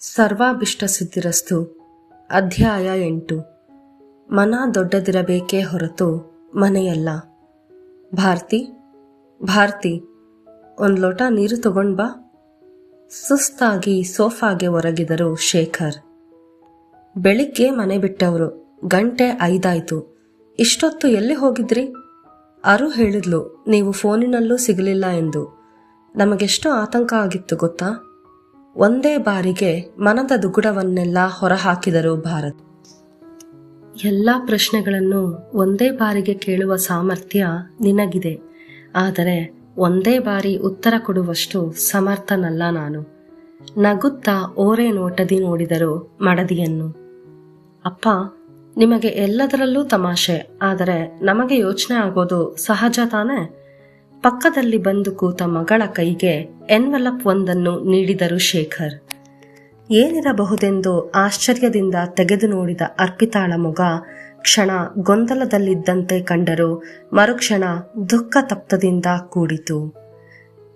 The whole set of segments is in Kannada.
ಸರ್ವಾಭಿಷ್ಟ ಸಿದ್ಧಿರಸ್ತು. ಅಧ್ಯಾಯ 8. ಮನ ದೊಡ್ಡದಿರಬೇಕೇ ಹೊರತು ಮನೆಯಲ್ಲ. ಭಾರತಿ, ಒಂದು ಲೋಟ ನೀರು ತಗೊಂಡ್ ಬಾ. ಸುಸ್ತಾಗಿ ಸೋಫಾಗೆ ಒರಗಿದರು ಶೇಖರ್. ಬೆಳಿಗ್ಗೆ ಮನೆ ಬಿಟ್ಟವರು. ಗಂಟೆ 5 ಆಯ್ತು. ಇಷ್ಟೊತ್ತು ಎಲ್ಲಿ ಹೋಗಿದ್ರಿ? ಅರು ಹೇಳಿದ್ಲು, ನೀವು ಫೋನಿನಲ್ಲೂ ಸಿಗಲಿಲ್ಲ ಎಂದು. ನಮಗೆಷ್ಟು ಆತಂಕ ಆಗಿತ್ತು ಗೊತ್ತಾ? ಒಂದೇ ಬಾರಿಗೆ ಮನದ ದುಗುಡವನ್ನೆಲ್ಲ ಹೊರಹಾಕಿದರು ಭಾರತ್. ಎಲ್ಲ ಪ್ರಶ್ನೆಗಳನ್ನು ಒಂದೇ ಬಾರಿಗೆ ಕೇಳುವ ಸಾಮರ್ಥ್ಯ ನಿನಗಿದೆ, ಆದರೆ ಒಂದೇ ಬಾರಿ ಉತ್ತರ ಕೊಡುವಷ್ಟು ಸಮರ್ಥನಲ್ಲ ನಾನು. ನಗುತ್ತಾ ಓರೆ ನೋಟದಿ ನೋಡಿದರು ಮಡದಿಯನ್ನು. ಅಪ್ಪ, ನಿಮಗೆ ಎಲ್ಲದರಲ್ಲೂ ತಮಾಷೆ, ಆದರೆ ನಮಗೆ ಯೋಚನೆ ಆಗೋದು ಸಹಜ ತಾನೇ? ಪಕ್ಕದಲ್ಲಿ ಬಂದು ಕೂತ ಮಗಳ ಕೈಗೆ ಎನ್ವಲಪ್ ಒಂದನ್ನು ನೀಡಿದರು ಶೇಖರ್. ಏನಿರಬಹುದೆಂದು ಆಶ್ಚರ್ಯದಿಂದ ತೆಗೆದು ನೋಡಿದ ಅರ್ಪಿತಾಳ ಮೊಗ ಕ್ಷಣ ಗೊಂದಲದಲ್ಲಿದ್ದಂತೆ ಕಂಡರೂ ಮರುಕ್ಷಣ ದುಃಖ ತಪ್ತದಿಂದ ಕೂಡಿತು.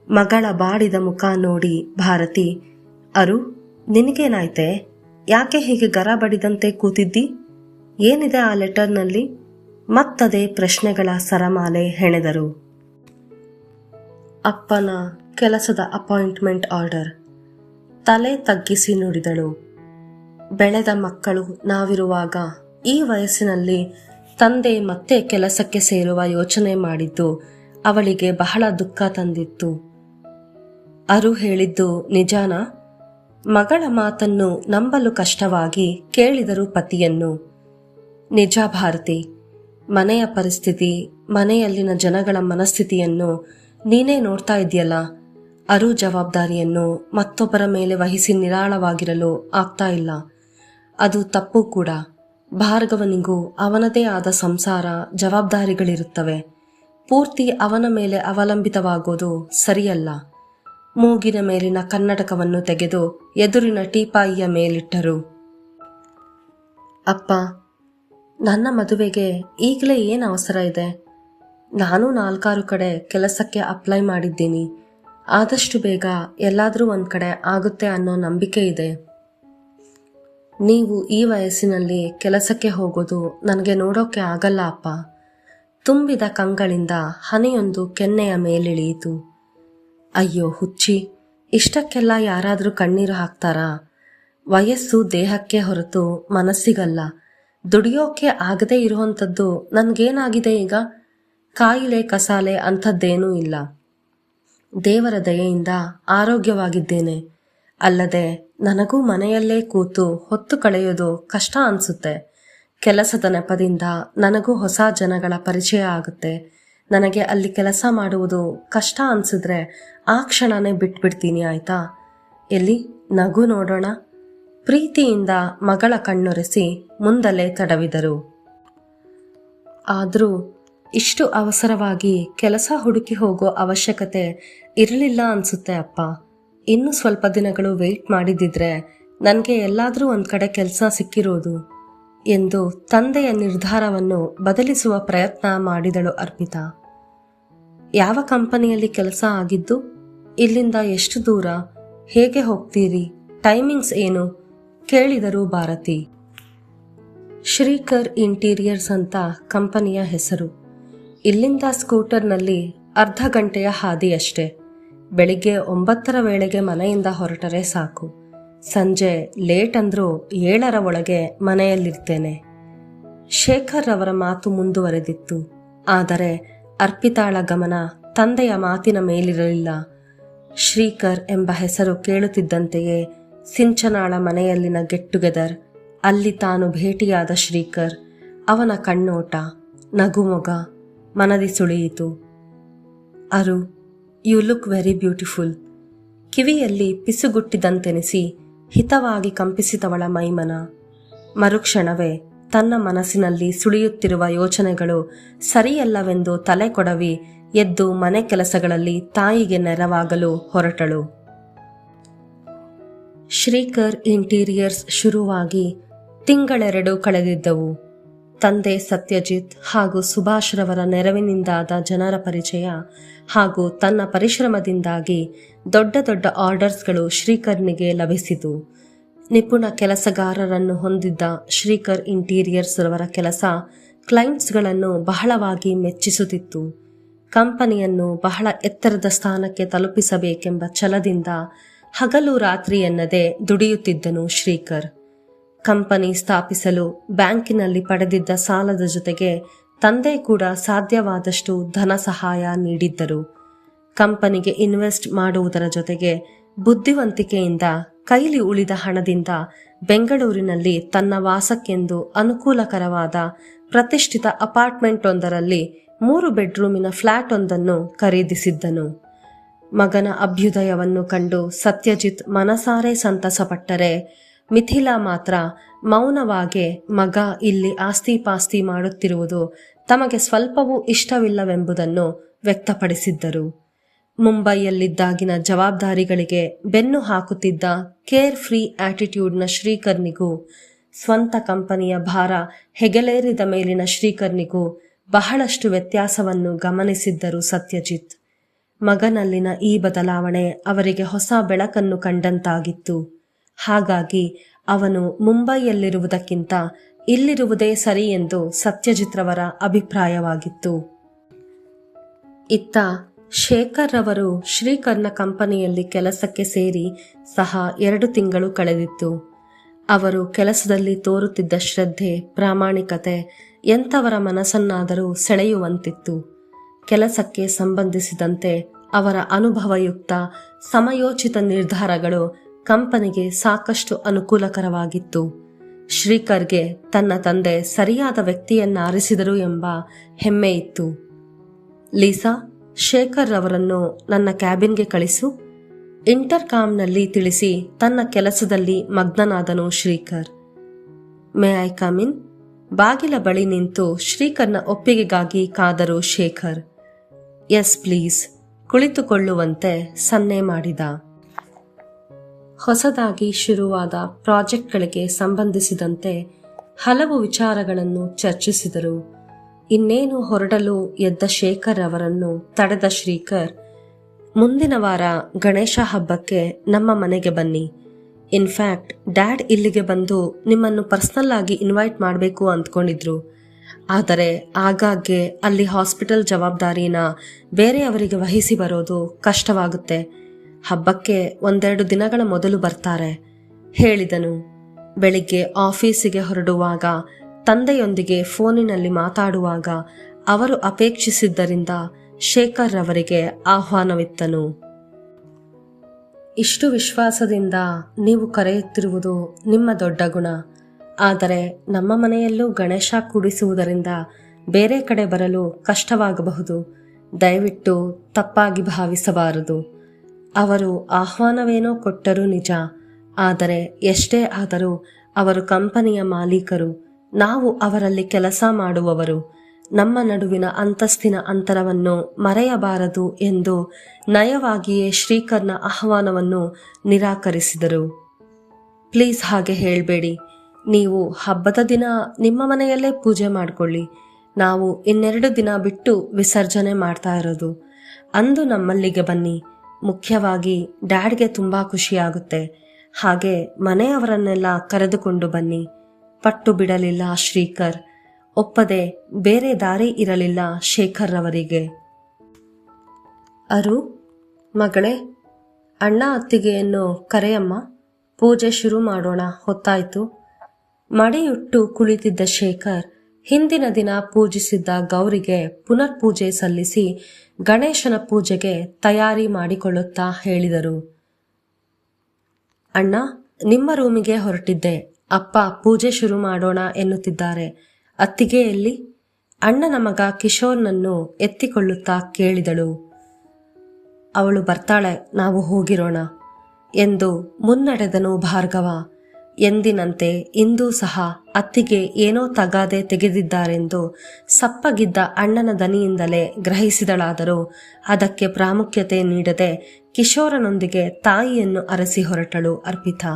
ಮಗಳ ಬಾಡಿದ ಮುಖ ನೋಡಿ ಭಾರತಿ, ಅರು, ನಿನಗೇನಾಯ್ತೆ? ಯಾಕೆ ಹೀಗೆ ಗರ ಬಡಿದಂತೆ ಕೂತಿದ್ದಿ? ಏನಿದೆ ಆ ಲೆಟರ್ನಲ್ಲಿ? ಮತ್ತದೇ ಪ್ರಶ್ನೆಗಳ ಸರಮಾಲೆ ಹೆಣೆದರು. ಅಪ್ಪನ ಕೆಲಸದ ಅಪಾಯಿಂಟ್ಮೆಂಟ್ ಆರ್ಡರ್. ತಲೆ ತಗ್ಗಿಸಿ ನುಡಿದಳು. ಬೆಳೆದ ಮಕ್ಕಳು ನಾವಿರುವಾಗ ಈ ವಯಸ್ಸಿನಲ್ಲಿ ತಂದೆ ಮತ್ತೆ ಕೆಲಸಕ್ಕೆ ಸೇರುವ ಯೋಚನೆ ಮಾಡಿದ್ದು ಅವಳಿಗೆ ಬಹಳ ದುಃಖ ತಂದಿತ್ತು. ಅರು ಹೇಳಿದ್ದು ನಿಜಾನಾ? ಮಗಳ ಮಾತನ್ನು ನಂಬಲು ಕಷ್ಟವಾಗಿ ಕೇಳಿದರು ಪತಿಯನ್ನು. ನಿಜ ಭಾರತಿ, ಮನೆಯ ಪರಿಸ್ಥಿತಿ, ಮನೆಯಲ್ಲಿನ ಜನಗಳ ಮನಸ್ಥಿತಿಯನ್ನು ನೀನೇ ನೋಡ್ತಾ ಇದೆಯಲ್ಲ. ಅರು ಜವಾಬ್ದಾರಿಯನ್ನು ಮತ್ತೊಬ್ಬರ ಮೇಲೆ ವಹಿಸಿ ನಿರಾಳವಾಗಿರಲು ಆಗ್ತಾ ಇಲ್ಲ. ಅದು ತಪ್ಪು ಕೂಡ. ಭಾರ್ಗವನಿಗೂ ಅವನದೇ ಆದ ಸಂಸಾರ, ಜವಾಬ್ದಾರಿಗಳಿರುತ್ತವೆ. ಪೂರ್ತಿ ಅವನ ಮೇಲೆ ಅವಲಂಬಿತವಾಗೋದು ಸರಿಯಲ್ಲ. ಮೂಗಿನ ಮೇಲಿನ ಕನ್ನಡಕವನ್ನು ತೆಗೆದು ಎದುರಿನ ಟೀಪಾಯಿಯ ಮೇಲಿಟ್ಟರು. ಅಪ್ಪ, ನನ್ನ ಮದುವೆಗೆ ಈಗಲೇ ಏನು ಅವಸರ ಇದೆ? ನಾನು 4-6 ಕಡೆ ಕೆಲಸಕ್ಕೆ ಅಪ್ಲೈ ಮಾಡಿದ್ದೀನಿ. ಆದಷ್ಟು ಬೇಗ ಎಲ್ಲಾದರೂ ಒಂದು ಕಡೆ ಆಗುತ್ತೆ ಅನ್ನೋ ನಂಬಿಕೆ ಇದೆ. ನೀವು ಈ ವಯಸ್ಸಿನಲ್ಲಿ ಕೆಲಸಕ್ಕೆ ಹೋಗೋದು ನನಗೆ ನೋಡೋಕೆ ಆಗಲ್ಲ ಅಪ್ಪ. ತುಂಬಿದ ಕಂಗಳಿಂದ ಹನಿಯೊಂದು ಕೆನ್ನೆಯ ಮೇಲಿಳಿಯಿತು. ಅಯ್ಯೋ ಹುಚ್ಚಿ, ಇಷ್ಟಕ್ಕೆಲ್ಲ ಯಾರಾದರೂ ಕಣ್ಣೀರು ಹಾಕ್ತಾರಾ? ವಯಸ್ಸು ದೇಹಕ್ಕೆ ಹೊರತು ಮನಸ್ಸಿಗಲ್ಲ. ದುಡಿಯೋಕೆ ಆಗದೇ ಇರುವಂಥದ್ದು ನನಗೇನಾಗಿದೆ ಈಗ? ಕಾಯಿಲೆ ಕಸಾಲೆ ಅಂಥದ್ದೇನೂ ಇಲ್ಲ. ದೇವರ ದಯೆಯಿಂದ ಆರೋಗ್ಯವಾಗಿದ್ದೇನೆ. ಅಲ್ಲದೆ ನನಗೂ ಮನೆಯಲ್ಲೇ ಕೂತು ಹೊತ್ತು ಕಳೆಯೋದು ಕಷ್ಟ ಅನಿಸುತ್ತೆ. ಕೆಲಸದ ನೆಪದಿಂದ ನನಗೂ ಹೊಸ ಜನಗಳ ಪರಿಚಯ ಆಗುತ್ತೆ. ನನಗೆ ಅಲ್ಲಿ ಕೆಲಸ ಮಾಡುವುದು ಕಷ್ಟ ಅನಿಸಿದ್ರೆ ಆ ಕ್ಷಣನೇ ಬಿಟ್ಬಿಡ್ತೀನಿ, ಆಯ್ತಾ? ಎಲ್ಲಿ ನಗು ನೋಡೋಣ. ಪ್ರೀತಿಯಿಂದ ಮಗಳ ಕಣ್ಣೊರೆಸಿ ಮುಂದಲೇ ತಡವಿದರು. ಆದರೂ ಇಷ್ಟು ಅವಸರವಾಗಿ ಕೆಲಸ ಹುಡುಕಿ ಹೋಗೋ ಅವಶ್ಯಕತೆ ಇರಲಿಲ್ಲ ಅನ್ಸುತ್ತೆ ಅಪ್ಪ. ಇನ್ನು ಸ್ವಲ್ಪ ದಿನಗಳು ವೆಯ್ಟ್ ಮಾಡಿದ್ದಿದ್ರೆ ನನಗೆ ಎಲ್ಲಾದರೂ ಒಂದು ಕಡೆ ಕೆಲಸ ಸಿಕ್ಕಿರೋದು ಎಂದು ತಂದೆಯ ನಿರ್ಧಾರವನ್ನು ಬದಲಿಸುವ ಪ್ರಯತ್ನ ಮಾಡಿದಳು ಅರ್ಪಿತಾ. ಯಾವ ಕಂಪನಿಯಲ್ಲಿ ಕೆಲಸ ಆಗಿದ್ದು? ಇಲ್ಲಿಂದ ಎಷ್ಟು ದೂರ? ಹೇಗೆ ಹೋಗ್ತೀರಿ? ಟೈಮಿಂಗ್ಸ್ ಏನು? ಕೇಳಿದರು ಭಾರತಿ. ಶ್ರೀಕರ್ ಇಂಟೀರಿಯರ್ಸ್ ಅಂತ ಕಂಪನಿಯ ಹೆಸರು. ಇಲ್ಲಿಂದ ಸ್ಕೂಟರ್ನಲ್ಲಿ ಅರ್ಧ ಗಂಟೆಯ ಹಾದಿಯಷ್ಟೇ. ಬೆಳಿಗ್ಗೆ 9ರ ವೇಳೆಗೆ ಮನೆಯಿಂದ ಹೊರಟರೆ ಸಾಕು. ಸಂಜೆ ಲೇಟ್ ಅಂದ್ರೂ 7ರ ಒಳಗೆ ಮನೆಯಲ್ಲಿರ್ತೇನೆ. ಶೇಖರ್ ಅವರ ಮಾತು ಮುಂದುವರೆದಿತ್ತು. ಆದರೆ ಅರ್ಪಿತಾಳ ಗಮನ ತಂದೆಯ ಮಾತಿನ ಮೇಲಿರಲಿಲ್ಲ. ಶ್ರೀಕರ್ ಎಂಬ ಹೆಸರು ಕೇಳುತ್ತಿದ್ದಂತೆಯೇ ಸಿಂಚನಾಳ ಮನೆಯಲ್ಲಿನ ಗೆಟ್ ಟುಗೆದರ್, ಅಲ್ಲಿ ತಾನು ಭೇಟಿಯಾದ ಶ್ರೀಕರ್, ಅವನ ಕಣ್ಣೋಟ, ನಗುಮೊಗ ಮನದಿ ಸುಳಿಯಿತು. ಅರು, ಯು ಲುಕ್ ವೆರಿ ಬ್ಯೂಟಿಫುಲ್. ಕಿವಿಯಲ್ಲಿ ಪಿಸುಗುಟ್ಟಿದಂತೆನಿಸಿ ಹಿತವಾಗಿ ಕಂಪಿಸಿದವಳ ಮೈಮನ. ಮರುಕ್ಷಣವೇ ತನ್ನ ಮನಸ್ಸಿನಲ್ಲಿ ಸುಳಿಯುತ್ತಿರುವ ಯೋಚನೆಗಳು ಸರಿಯಲ್ಲವೆಂದು ತಲೆ ಕೊಡವಿ ಎದ್ದು ಮನೆ ಕೆಲಸಗಳಲ್ಲಿ ತಾಯಿಗೆ ನೆರವಾಗಲು ಹೊರಟಳು. ಶ್ರೀಕರ್ ಇಂಟೀರಿಯರ್ಸ್ ಶುರುವಾಗಿ ತಿಂಗಳೆರಡು ಕಳೆದಿದ್ದವು. ತಂದೆ ಸತ್ಯಜಿತ್ ಹಾಗೂ ಸುಭಾಷ್ ರವರ ನೆರವಿನಿಂದಾದ ಜನರ ಪರಿಚಯ ಹಾಗೂ ತನ್ನ ಪರಿಶ್ರಮದಿಂದಾಗಿ ದೊಡ್ಡ ದೊಡ್ಡ ಆರ್ಡರ್ಸ್ಗಳು ಶ್ರೀಕರ್ನಿಗೆ ಲಭಿಸಿತು. ನಿಪುಣ ಕೆಲಸಗಾರರನ್ನು ಹೊಂದಿದ್ದ ಶ್ರೀಕರ್ ಇಂಟೀರಿಯರ್ಸ್ ರವರ ಕೆಲಸ ಕ್ಲೈಂಟ್ಸ್ಗಳನ್ನು ಬಹಳವಾಗಿ ಮೆಚ್ಚಿಸುತ್ತಿತ್ತು. ಕಂಪನಿಯನ್ನು ಬಹಳ ಎತ್ತರದ ಸ್ಥಾನಕ್ಕೆ ತಲುಪಿಸಬೇಕೆಂಬ ಛಲದಿಂದ ಹಗಲು ರಾತ್ರಿ ಎನ್ನದೆ ದುಡಿಯುತ್ತಿದ್ದನು ಶ್ರೀಕರ್. ಕಂಪನಿ ಸ್ಥಾಪಿಸಲು ಬ್ಯಾಂಕಿನಲ್ಲಿ ಪಡೆದಿದ್ದ ಸಾಲದ ಜೊತೆಗೆ ತಂದೆ ಕೂಡ ಸಾಧ್ಯವಾದಷ್ಟು ಧನ ಸಹಾಯ ನೀಡಿದ್ದರು. ಕಂಪನಿಗೆ ಇನ್ವೆಸ್ಟ್ ಮಾಡುವುದರ ಜೊತೆಗೆ ಬುದ್ಧಿವಂತಿಕೆಯಿಂದ ಕೈಲಿ ಉಳಿದ ಹಣದಿಂದ ಬೆಂಗಳೂರಿನಲ್ಲಿ ತನ್ನ ವಾಸಕ್ಕೆಂದು ಅನುಕೂಲಕರವಾದ ಪ್ರತಿಷ್ಠಿತ ಅಪಾರ್ಟ್ಮೆಂಟ್ ಒಂದರಲ್ಲಿ 3 ಬೆಡ್ರೂಮಿನ ಫ್ಲಾಟ್ ಒಂದನ್ನು ಖರೀದಿಸಿದ್ದನು. ಮಗನ ಅಭ್ಯುದಯವನ್ನು ಕಂಡು ಸತ್ಯಜಿತ್ ಮನಸಾರೆ ಸಂತಸಪಟ್ಟರೆ ಮಿಥಿಲಾ ಮಾತ್ರ ಮೌನವಾಗೆ ಮಗ ಇಲ್ಲಿ ಆಸ್ತಿ ಪಾಸ್ತಿ ಮಾಡುತ್ತಿರುವುದು ತಮಗೆ ಸ್ವಲ್ಪವೂ ಇಷ್ಟವಿಲ್ಲವೆಂಬುದನ್ನು ವ್ಯಕ್ತಪಡಿಸಿದ್ದರು. ಮುಂಬೈಯಲ್ಲಿದ್ದಾಗಿನ ಜವಾಬ್ದಾರಿಗಳಿಗೆ ಬೆನ್ನು ಹಾಕುತ್ತಿದ್ದ ಕೇರ್ ಫ್ರೀ ಆಟಿಟ್ಯೂಡ್ನ ಶ್ರೀಕರ್ನಿಗೂ ಸ್ವಂತ ಕಂಪನಿಯ ಭಾರ ಹೆಗಲೇರಿದ ಮೇಲಿನ ಶ್ರೀಕರ್ನಿಗೂ ಬಹಳಷ್ಟು ವ್ಯತ್ಯಾಸವನ್ನು ಗಮನಿಸಿದ್ದರು ಸತ್ಯಜಿತ್. ಮಗನಲ್ಲಿನ ಈ ಬದಲಾವಣೆ ಅವರಿಗೆ ಹೊಸ ಬೆಳಕನ್ನು ಕಂಡಂತಾಗಿತ್ತು. ಹಾಗಾಗಿ ಅವನು ಮುಂಬೈಯಲ್ಲಿರುವುದಕ್ಕಿಂತ ಇಲ್ಲಿರುವುದೇ ಸರಿ ಎಂದು ಸತ್ಯಜಿತ್ ರವರ ಅಭಿಪ್ರಾಯವಾಗಿತ್ತು. ಇತ್ತ ಶೇಖರ್ ರವರು ಶ್ರೀಕರ್ನ ಕಂಪನಿಯಲ್ಲಿ ಕೆಲಸಕ್ಕೆ ಸೇರಿ ಸಹ 2 ತಿಂಗಳು ಕಳೆದಿತ್ತು. ಅವರು ಕೆಲಸದಲ್ಲಿ ತೋರುತ್ತಿದ್ದ ಶ್ರದ್ಧೆ, ಪ್ರಾಮಾಣಿಕತೆ ಎಂಥವರ ಮನಸ್ಸನ್ನಾದರೂ ಸೆಳೆಯುವಂತಿತ್ತು. ಕೆಲಸಕ್ಕೆ ಸಂಬಂಧಿಸಿದಂತೆ ಅವರ ಅನುಭವಯುಕ್ತ ಸಮಯೋಚಿತ ನಿರ್ಧಾರಗಳು ಕಂಪನಿಗೆ ಸಾಕಷ್ಟು ಅನುಕೂಲಕರವಾಗಿತ್ತು. ಶ್ರೀಕರ್ಗೆ ತನ್ನ ತಂದೆ ಸರಿಯಾದ ವ್ಯಕ್ತಿಯನ್ನಾರಿಸಿದರು ಎಂಬ ಹೆಮ್ಮೆ ಇತ್ತು. ಲೀಸಾ, ಶೇಖರ್ ರವರನ್ನು ನನ್ನ ಕ್ಯಾಬಿನ್ಗೆ ಕಳಿಸು, ಇಂಟರ್ಕಾಮ್ನಲ್ಲಿ ತಿಳಿಸಿ ತನ್ನ ಕೆಲಸದಲ್ಲಿ ಮಗ್ನನಾದನು Shrikar. May I come in? ಬಾಗಿಲ ಬಳಿ ನಿಂತು ಶ್ರೀಕರ್ನ ಒಪ್ಪಿಗೆಗಾಗಿ ಕಾದರು ಶೇಖರ್. ಎಸ್ ಪ್ಲೀಸ್, ಕುಳಿತುಕೊಳ್ಳುವಂತೆ ಸನ್ನೆ ಮಾಡಿದ. ಹೊಸದಾಗಿ ಶುರುವಾದ ಪ್ರಾಜೆಕ್ಟ್ಗಳಿಗೆ ಸಂಬಂಧಿಸಿದಂತೆ ಹಲವು ವಿಚಾರಗಳನ್ನು ಚರ್ಚಿಸಿದರು. ಇನ್ನೇನು ಹೊರಡಲು ಎದ್ದ ಶೇಖರ್ ಅವರನ್ನು ತಡೆದ ಶ್ರೀಕರ್, ಮುಂದಿನ ವಾರ ಗಣೇಶ ಹಬ್ಬಕ್ಕೆ ನಮ್ಮ ಮನೆಗೆ ಬನ್ನಿ. ಇನ್ಫ್ಯಾಕ್ಟ್ ಡ್ಯಾಡ್ ಇಲ್ಲಿಗೆ ಬಂದು ನಿಮ್ಮನ್ನು ಪರ್ಸನಲ್ ಆಗಿ ಇನ್ವೈಟ್ ಮಾಡಬೇಕು ಅಂದ್ಕೊಂಡಿದ್ರು. ಆದರೆ ಆಗಾಗ್ಗೆ ಅಲ್ಲಿ ಹಾಸ್ಪಿಟಲ್ ಜವಾಬ್ದಾರಿನ ಬೇರೆಯವರಿಗೆ ವಹಿಸಿ ಬರೋದು ಕಷ್ಟವಾಗುತ್ತೆ. ಹಬ್ಬಕ್ಕೆ 1-2 ದಿನಗಳ ಮೊದಲು ಬರ್ತಾರೆ ಹೇಳಿದನು. ಬೆಳಿಗ್ಗೆ ಆಫೀಸಿಗೆ ಹೊರಡುವಾಗ ತಂದೆಯೊಂದಿಗೆ ಫೋನಿನಲ್ಲಿ ಮಾತಾಡುವಾಗ ಅವರು ಅಪೇಕ್ಷಿಸಿದ್ದರಿಂದ ಶೇಖರ್ ರವರಿಗೆ ಆಹ್ವಾನವಿತ್ತನು. ಇಷ್ಟು ವಿಶ್ವಾಸದಿಂದ ನೀವು ಕರೆಯುತ್ತಿರುವುದು ನಿಮ್ಮ ದೊಡ್ಡ ಗುಣ. ಆದರೆ ನಮ್ಮ ಮನೆಯಲ್ಲೂ ಗಣೇಶ ಕೂಡಿಸುವುದರಿಂದ ಬೇರೆ ಕಡೆ ಬರಲು ಕಷ್ಟವಾಗಬಹುದು. ದಯವಿಟ್ಟು ತಪ್ಪಾಗಿ ಭಾವಿಸಬಾರದು. ಅವರು ಆಹ್ವಾನವೇನೋ ಕೊಟ್ಟರೂ ನಿಜ. ಆದರೆ ಎಷ್ಟೇ ಆದರೂ ಅವರು ಕಂಪನಿಯ ಮಾಲೀಕರು, ನಾವು ಅವರಲ್ಲಿ ಕೆಲಸ ಮಾಡುವವರು. ನಮ್ಮ ನಡುವಿನ ಅಂತಸ್ತಿನ ಅಂತರವನ್ನು ಮರೆಯಬಾರದು ಎಂದು ನಯವಾಗಿಯೇ ಶ್ರೀಕರ್ನ ಆಹ್ವಾನವನ್ನು ನಿರಾಕರಿಸಿದರು. ಪ್ಲೀಸ್, ಹಾಗೆ ಹೇಳಬೇಡಿ. ನೀವು ಹಬ್ಬದ ದಿನ ನಿಮ್ಮ ಮನೆಯಲ್ಲೇ ಪೂಜೆ ಮಾಡಿಕೊಳ್ಳಿ. ನಾವು 2 ದಿನ ಬಿಟ್ಟು ವಿಸರ್ಜನೆ ಮಾಡ್ತಾ ಇರೋದು. ಅಂದು ನಮ್ಮಲ್ಲಿಗೆ ಬನ್ನಿ. ಮುಖ್ಯವಾಗಿ ಡ್ಯಾಡ್ಗೆ ತುಂಬಾ ಖುಷಿಯಾಗುತ್ತೆ. ಹಾಗೆ ಮನೆಯವರನ್ನೆಲ್ಲ ಕರೆದುಕೊಂಡು ಬನ್ನಿ. ಪಟ್ಟು ಬಿಡಲಿಲ್ಲ ಶ್ರೀಕರ್. ಒಪ್ಪದೆ ಬೇರೆ ದಾರಿ ಇರಲಿಲ್ಲ ಶೇಖರ್ ರವರಿಗೆ. ಅರು, ಮಗಳೇ, ಅಣ್ಣ ಅತ್ತಿಗೆಯನ್ನು ಕರೆಯಮ್ಮ, ಪೂಜೆ ಶುರು ಮಾಡೋಣ, ಹೊತ್ತಾಯ್ತು. ಮಡಿಯುಟ್ಟು ಕುಳಿತಿದ್ದ ಶೇಖರ್ ಹಿಂದಿನ ದಿನ ಪೂಜಿಸಿದ್ದ ಗೌರಿಗೆ ಪುನರ್ಪೂಜೆ ಸಲ್ಲಿಸಿ ಗಣೇಶನ ಪೂಜೆಗೆ ತಯಾರಿ ಮಾಡಿಕೊಳ್ಳುತ್ತಾ ಹೇಳಿದರು. ಅಣ್ಣ, ನಿಮ್ಮ ರೂಮಿಗೆ ಹೊರಟಿದ್ದೆ. ಅಪ್ಪ ಪೂಜೆ ಶುರು ಮಾಡೋಣ ಎನ್ನುತ್ತಿದ್ದಾರೆ. ಅತ್ತಿಗೆ ಎಲ್ಲಿ? ಅಣ್ಣನ ಮಗ ಕಿಶೋರ್ನನ್ನು ಎತ್ತಿಕೊಳ್ಳುತ್ತಾ ಕೇಳಿದಳು. ಅವಳು ಬರ್ತಾಳೆ, ನಾವು ಹೋಗಿರೋಣ ಎಂದು ಮುನ್ನಡೆದನು ಭಾರ್ಗವ. ಎಂದಿನಂತೆ ಇಂದೂ ಸಹ ಅತ್ತಿಗೆ ಏನೋ ತಗಾದೆ ತೆಗೆದಿದ್ದಾರೆಂದು ಸಪ್ಪಗಿದ್ದ ಅಣ್ಣನ ದನಿಯಿಂದಲೇ ಗ್ರಹಿಸಿದಳಾದರೂ ಅದಕ್ಕೆ ಪ್ರಾಮುಖ್ಯತೆ ನೀಡದೆ ಕಿಶೋರನೊಂದಿಗೆ ತಾಯಿಯನ್ನು ಅರಸಿ ಹೊರಟಳು ಅರ್ಪಿತಾ.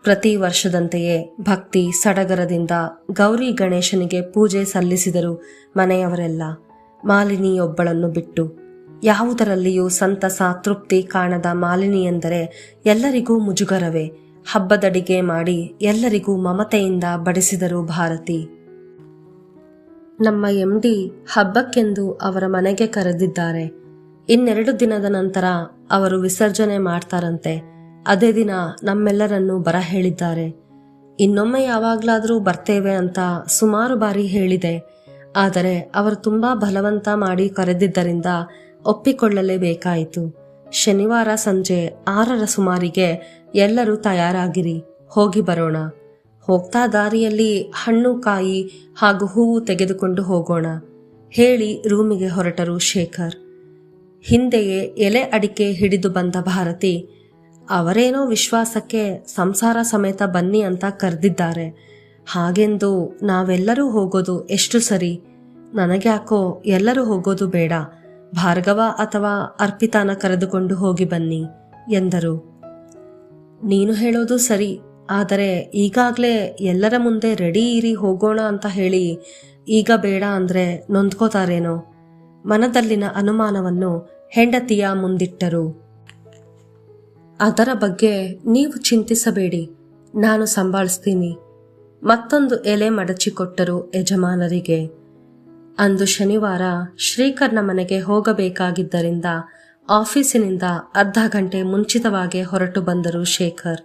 ಪ್ರತಿ ವರ್ಷದಂತೆಯೇ ಭಕ್ತಿ ಸಡಗರದಿಂದ ಗೌರಿ ಗಣೇಶನಿಗೆ ಪೂಜೆ ಸಲ್ಲಿಸಿದರು ಮನೆಯವರೆಲ್ಲ, ಮಾಲಿನಿಯೊಬ್ಬಳನ್ನು ಬಿಟ್ಟು. ಯಾವುದರಲ್ಲಿಯೂ ಸಂತಸ ತೃಪ್ತಿ ಕಾಣದ ಮಾಲಿನಿ ಎಂದರೆ ಎಲ್ಲರಿಗೂ ಮುಜುಗರವೇ. ಹಬ್ಬದಡಿಗೆ ಮಾಡಿ ಎಲ್ಲರಿಗೂ ಮಮತೆಯಿಂದ ಬಡಿಸಿದರು ಭಾರತಿ. ನಮ್ಮ MD ಹಬ್ಬಕ್ಕೆಂದು ಅವರ ಮನೆಗೆ ಕರೆದಿದ್ದಾರೆ. 2 ದಿನದ ನಂತರ ಅವರು ವಿಸರ್ಜನೆ ಮಾಡ್ತಾರಂತೆ. ಅದೇ ದಿನ ನಮ್ಮೆಲ್ಲರನ್ನೂ ಬರ ಹೇಳಿದ್ದಾರೆ. ಇನ್ನೊಮ್ಮೆ ಯಾವಾಗ್ಲಾದ್ರೂ ಬರ್ತೇವೆ ಅಂತ ಸುಮಾರು ಬಾರಿ ಹೇಳಿದೆ. ಆದರೆ ಅವರು ತುಂಬಾ ಬಲವಂತ ಮಾಡಿ ಕರೆದಿದ್ದರಿಂದ ಒಪ್ಪಿಕೊಳ್ಳಲೇಬೇಕಾಯಿತು. ಶನಿವಾರ ಸಂಜೆ 6ರ ಸುಮಾರಿಗೆ ಎಲ್ಲರೂ ತಯಾರಾಗಿರಿ, ಹೋಗಿ ಬರೋಣ. ಹೋಗ್ತಾ ದಾರಿಯಲ್ಲಿ ಹಣ್ಣು, ಕಾಯಿ ಹಾಗೂ ಹೂವು ತೆಗೆದುಕೊಂಡು ಹೋಗೋಣ ಹೇಳಿ ರೂಮಿಗೆ ಹೊರಟರು ಶೇಖರ್. ಹಿಂದೆಯೇ ಎಲೆ ಅಡಿಕೆ ಹಿಡಿದು ಬಂದ ಭಾರತಿ ಅವರೇನೋ ವಿಶ್ವಾಸಕ್ಕೆ ಸಂಸಾರ ಸಮೇತ ಬನ್ನಿ ಅಂತ ಕರೆದಿದ್ದಾರೆ. ಹಾಗೆಂದು ನಾವೆಲ್ಲರೂ ಹೋಗೋದು ಎಷ್ಟು ಸರಿ? ನನಗ್ಯಾಕೋ ಎಲ್ಲರೂ ಹೋಗೋದು ಬೇಡ, ಭಾರ್ಗವ ಅಥವಾ ಅರ್ಪಿತಾನ ಕರೆದುಕೊಂಡು ಹೋಗಿ ಬನ್ನಿ ಎಂದರು. ನೀನು ಹೇಳೋದು ಸರಿ, ಆದರೆ ಈಗಾಗಲೇ ಎಲ್ಲರ ಮುಂದೆ ರೆಡಿ ಇರಿ ಹೋಗೋಣ ಅಂತ ಹೇಳಿ ಈಗ ಬೇಡ ಅಂದ್ರೆ ನೊಂದ್ಕೋತಾರೇನೋ? ಮನದಲ್ಲಿನ ಅನುಮಾನವನ್ನು ಹೆಂಡತಿಯ ಮುಂದಿಟ್ಟರು. ಅದರ ಬಗ್ಗೆ ನೀವು ಚಿಂತಿಸಬೇಡಿ, ನಾನು ಸಂಭಾಳಿಸ್ತೀನಿ. ಮತ್ತೊಂದು ಎಲೆ ಮಡಚಿಕೊಟ್ಟರು ಯಜಮಾನರಿಗೆ. ಅಂದು ಶನಿವಾರ ಶ್ರೀಕರ್ನ ಮನೆಗೆ ಹೋಗಬೇಕಾಗಿದ್ದರಿಂದ ಆಫೀಸಿನಿಂದ ಅರ್ಧ ಗಂಟೆ ಮುಂಚಿತವಾಗಿ ಹೊರಟು ಬಂದರು ಶೇಖರ್.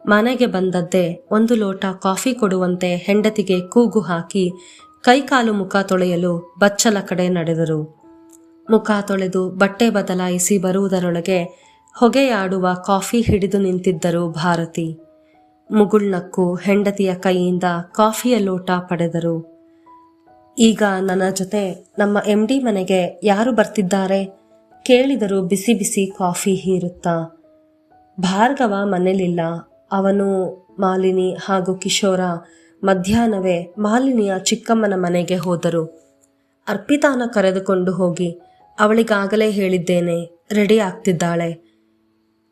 ಮನೆಗೆ ಬಂದದ್ದೇ 1 ಲೋಟ ಕಾಫಿ ಕೊಡುವಂತೆ ಹೆಂಡತಿಗೆ ಕೂಗು ಹಾಕಿ ಕೈಕಾಲು ಮುಖ ತೊಳೆಯಲು ಬಚ್ಚಲ ಕಡೆ ನಡೆದರು. ಮುಖ ತೊಳೆದು ಬಟ್ಟೆ ಬದಲಾಯಿಸಿ ಬರುವುದರೊಳಗೆ ಹೊಗೆಯಾಡುವ ಕಾಫಿ ಹಿಡಿದು ನಿಂತಿದ್ದರು ಭಾರತಿ. ಮುಗುಳ್ನಕ್ಕು ಹೆಂಡತಿಯ ಕೈಯಿಂದ ಕಾಫಿಯ ಲೋಟ ಪಡೆದರು. ಈಗ ನನ್ನ ಜೊತೆ ನಮ್ಮ MD ಮನೆಗೆ ಯಾರು ಬರ್ತಿದ್ದಾರೆ ಕೇಳಿದರು ಬಿಸಿ ಬಿಸಿ ಕಾಫಿ ಹೀರುತ್ತಾ. ಭಾರ್ಗವ ಮನೇಲಿಲ್ಲ. ಅವನು, ಮಾಲಿನಿ ಹಾಗೂ ಕಿಶೋರ ಮಧ್ಯಾಹ್ನವೇ ಮಾಲಿನಿಯ ಚಿಕ್ಕಮ್ಮನ ಮನೆಗೆ ಹೋದರು. ಅರ್ಪಿತಾನ ಕರೆದುಕೊಂಡು ಹೋಗಿ, ಅವಳಿಗಾಗಲೇ ಹೇಳಿದ್ದೇನೆ, ರೆಡಿ ಆಗ್ತಿದ್ದಾಳೆ.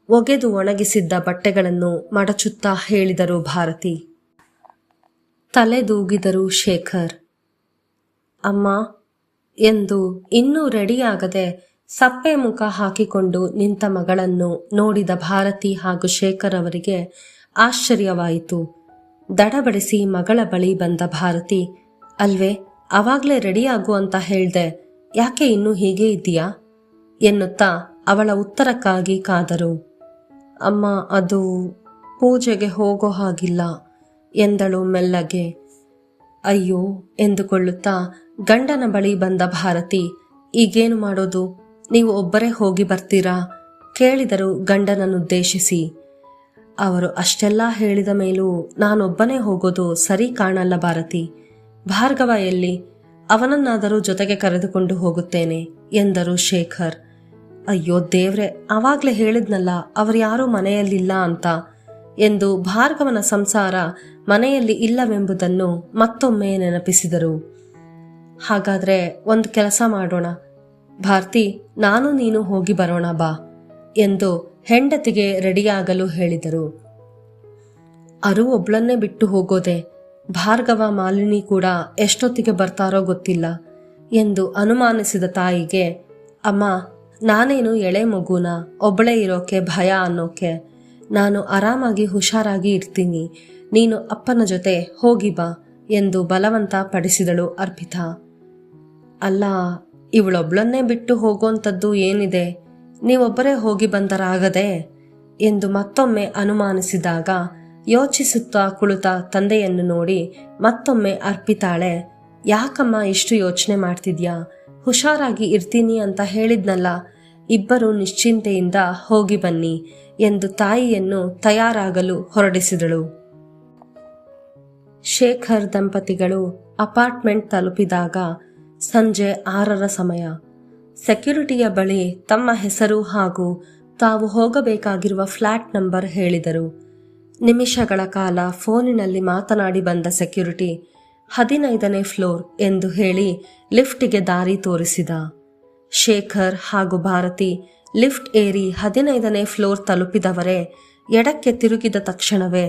ಒಗೆದು ಒಣಗಿಸಿದ್ದ ಬಟ್ಟೆಗಳನ್ನು ಮಡಚುತ್ತಾ ಹೇಳಿದರು ಭಾರತಿ. ತಲೆದೂಗಿದರು ಶೇಖರ್. ಅಮ್ಮ ಎಂದು ಇನ್ನೂ ರೆಡಿಯಾಗದೆ ಸಪ್ಪೆ ಮುಖ ಹಾಕಿಕೊಂಡು ನಿಂತ ಮಗಳನ್ನು ನೋಡಿದ ಭಾರತಿ ಹಾಗೂ ಶೇಖರ್ ಅವರಿಗೆ ಆಶ್ಚರ್ಯವಾಯಿತು. ದಡಬಡಿಸಿ ಮಗಳ ಬಳಿ ಬಂದ ಭಾರತಿ, ಅಲ್ವೇ ಅವಾಗ್ಲೇ ರೆಡಿಯಾಗು ಅಂತ ಹೇಳ್ದೆ, ಯಾಕೆ ಇನ್ನೂ ಹೀಗೆ ಇದೆಯಾ ಎನ್ನುತ್ತಾ ಅವಳ ಉತ್ತರಕ್ಕಾಗಿ ಕಾದರು. ಅಮ್ಮ, ಅದು ಪೂಜೆಗೆ ಹೋಗೋ ಹಾಗಿಲ್ಲ ಎಂದಳು ಮೆಲ್ಲಗೆ. ಅಯ್ಯೋ ಎಂದುಕೊಳ್ಳುತ್ತಾ ಗಂಡನ ಬಳಿ ಬಂದ ಭಾರತಿ, ಈಗೇನು ಮಾಡೋದು, ನೀವು ಒಬ್ಬರೇ ಹೋಗಿ ಬರ್ತೀರಾ ಕೇಳಿದರು ಗಂಡನನ್ನುದ್ದೇಶಿಸಿ. ಅವರು ಅಷ್ಟೆಲ್ಲ ಹೇಳಿದ ಮೇಲೂ ನಾನೊಬ್ಬನೇ ಹೋಗೋದು ಸರಿ ಕಾಣಲ್ಲ ಭಾರತಿ. ಭಾರ್ಗವ ಎಲ್ಲಿ? ಅವನನ್ನಾದರೂ ಜೊತೆಗೆ ಕರೆದುಕೊಂಡು ಹೋಗುತ್ತೇನೆ ಎಂದರು ಶೇಖರ್. ಅಯ್ಯೋ ದೇವ್ರೆ, ಆವಾಗ್ಲೇ ಹೇಳಿದ್ನಲ್ಲ ಅವರ್ಯಾರೂ ಮನೆಯಲ್ಲಿಲ್ಲ ಅಂತ ಎಂದು ಭಾರ್ಗವನ ಸಂಸಾರ ಮನೆಯಲ್ಲಿ ಇಲ್ಲವೆಂಬುದನ್ನು ಮತ್ತೊಮ್ಮೆ ನೆನಪಿಸಿದರು. ಹಾಗಾದ್ರೆ ಒಂದು ಕೆಲಸ ಮಾಡೋಣ ಭಾರತಿ, ನಾನು ನೀನು ಹೋಗಿ ಬರೋಣ ಬಾ ಎಂದು ಹೆಂಡತಿಗೆ ರೆಡಿಯಾಗಲು ಹೇಳಿದರು. ಅರು ಒಬ್ಳನ್ನೇ ಬಿಟ್ಟು ಹೋಗೋದೆ, ಭಾರ್ಗವ ಮಾಲಿನಿ ಕೂಡ ಎಷ್ಟೊತ್ತಿಗೆ ಬರ್ತಾರೋ ಗೊತ್ತಿಲ್ಲ ಎಂದು ಅನುಮಾನಿಸಿದ ತಾಯಿಗೆ, ಅಮ್ಮ ನಾನೇನು ಎಳೆ ಮಗುನ ಒಬ್ಬಳೇ ಇರೋಕೆ ಭಯ ಅನ್ನೋಕೆ? ನಾನು ಆರಾಮಾಗಿ ಹುಷಾರಾಗಿ ಇರ್ತೀನಿ, ನೀನು ಅಪ್ಪನ ಜೊತೆ ಹೋಗಿ ಬಾ ಎಂದು ಬಲವಂತ ಪಡಿಸಿದಳು ಅರ್ಪಿತಾ. ಅಲ್ಲ, ಇವಳೊಬ್ಳನ್ನೇ ಬಿಟ್ಟು ಹೋಗೋಂಥದ್ದು ಏನಿದೆ, ನೀವೊಬ್ಬರೇ ಹೋಗಿ ಬಂದರಾಗದೆ ಎಂದು ಮತ್ತೊಮ್ಮೆ ಅನುಮಾನಿಸಿದಾಗ ಯೋಚಿಸುತ್ತಾ ಕುಳಿತ ತಂದೆಯನ್ನು ನೋಡಿ ಮತ್ತೊಮ್ಮೆ ಅರ್ಪಿತಾಳೆ. ಯಾಕಮ್ಮ ಇಷ್ಟು ಯೋಚನೆ ಮಾಡ್ತಿದ್ಯಾ? ಹುಷಾರಾಗಿ ಇರ್ತೀನಿ ಅಂತ ಹೇಳಿದ್ನಲ್ಲ, ಇಬ್ಬರು ನಿಶ್ಚಿಂತೆಯಿಂದ ಹೋಗಿ ಬನ್ನಿ ಎಂದು ತಾಯಿಯನ್ನು ತಯಾರಾಗಲು ಹೊರಡಿಸಿದಳು. ಶೇಖರ್ ದಂಪತಿಗಳು ಅಪಾರ್ಟ್ಮೆಂಟ್ ತಲುಪಿದಾಗ ಸಂಜೆ 6ರ ಸಮಯ. ಸೆಕ್ಯೂರಿಟಿಯ ಬಳಿ ತಮ್ಮ ಹೆಸರು ಹಾಗೂ ತಾವು ಹೋಗಬೇಕಾಗಿರುವ ಫ್ಲಾಟ್ ನಂಬರ್ ಹೇಳಿದರು. ನಿಮಿಷಗಳ ಕಾಲ ಫೋನಿನಲ್ಲಿ ಮಾತನಾಡಿ ಬಂದ ಸೆಕ್ಯೂರಿಟಿ 15ನೇ ಫ್ಲೋರ್ ಎಂದು ಹೇಳಿ ಲಿಫ್ಟಿಗೆ ದಾರಿ ತೋರಿಸಿದ. ಶೇಖರ್ ಹಾಗೂ ಭಾರತಿ ಲಿಫ್ಟ್ ಏರಿ 15ನೇ ಫ್ಲೋರ್ ತಲುಪಿದವರೇ ಎಡಕ್ಕೆ ತಿರುಗಿದ ತಕ್ಷಣವೇ